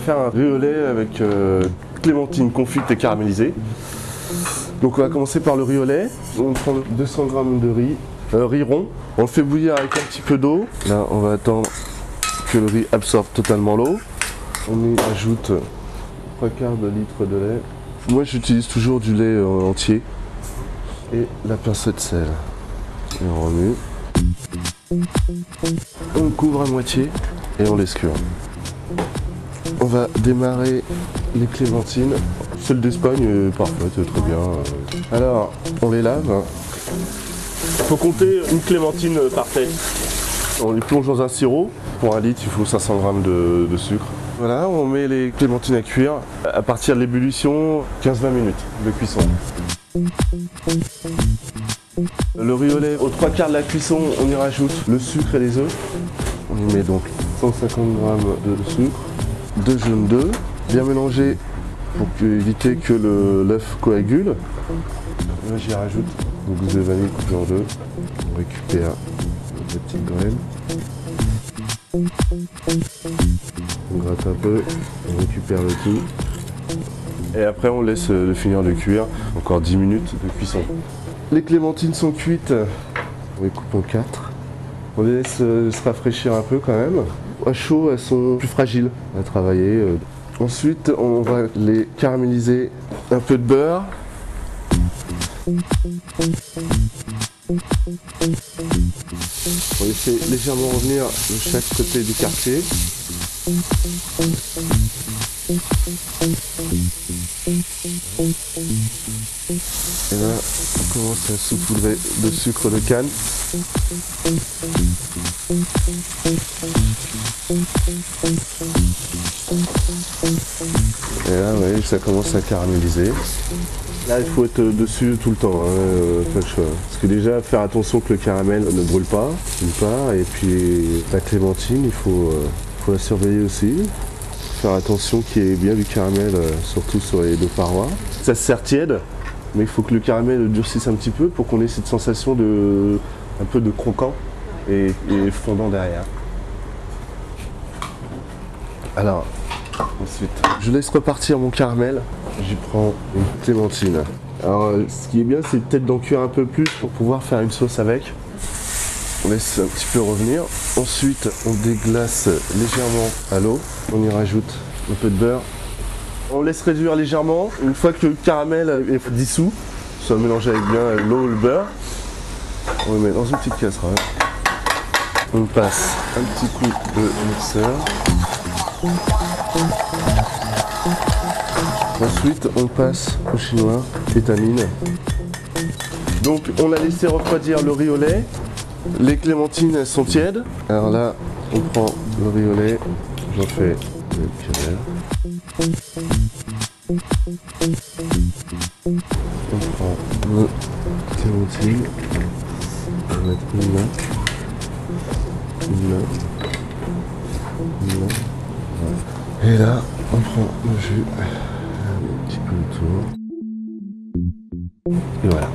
faire un riz au lait avec clémentine confite et caramélisée. Donc on va commencer par le riz au lait. On prend 200 g de riz rond. On le fait bouillir avec un petit peu d'eau. Là on va attendre que le riz absorbe totalement l'eau. On y ajoute 3/4 de litre de lait. Moi j'utilise toujours du lait entier. Et la pincée de sel. Et on remue. On couvre à moitié et on laisse cuire. On va démarrer les clémentines. Celle d'Espagne, parfaite, très bien. Alors, on les lave. Il faut compter une clémentine par tête. On les plonge dans un sirop. Pour 1 litre, il faut 500 g de sucre. Voilà, on met les clémentines à cuire. À partir de l'ébullition, 15-20 minutes de cuisson. Le riz au lait, aux 3/4 de la cuisson, on y rajoute le sucre et les œufs. On y met donc 150 g de sucre, 2 jaunes d'œufs, bien mélanger pour éviter que l'œuf coagule. Là j'y rajoute une gousse de vanille coupée en deux. On récupère les petites graines. On gratte un peu, on récupère le tout. Et après on laisse finir de cuire, encore 10 minutes de cuisson. Les clémentines sont cuites, on les coupe en 4. On les laisse se rafraîchir un peu quand même. À chaud, elles sont plus fragiles à travailler. Ensuite, on va les caraméliser. Un peu de beurre. On va laisser légèrement revenir de chaque côté du quartier. Et là, on commence à saupoudrer de sucre de canne. Et là, oui, ça commence à caraméliser. Là, il faut être dessus tout le temps, hein, pas le choix. Parce que déjà, faire attention que le caramel ne brûle pas, d'une part, et puis la clémentine, il faut la surveiller aussi. Faire attention qu'il y ait bien du caramel, surtout sur les deux parois. Ça se sert tiède, mais il faut que le caramel durcisse un petit peu pour qu'on ait cette sensation un peu de croquant et fondant derrière. Alors, ensuite, je laisse repartir mon caramel. J'y prends une clémentine. Alors, ce qui est bien, c'est peut-être d'en cuire un peu plus pour pouvoir faire une sauce avec. On laisse un petit peu revenir. Ensuite, on déglace légèrement à l'eau. On y rajoute un peu de beurre. On laisse réduire légèrement. Une fois que le caramel est dissous, ça va mélanger avec bien l'eau et le beurre. On le met dans une petite casserole. On passe un petit coup de mixeur. Ensuite, on passe au chinois, étamine. Donc, on a laissé refroidir le riz au lait. Les clémentines, elles sont tièdes. Alors là, on prend le riz au lait. J'en fais le caramel. On prend le clémentine. On va mettre une là. Et là, on prend le jus. Un petit peu autour. Et voilà.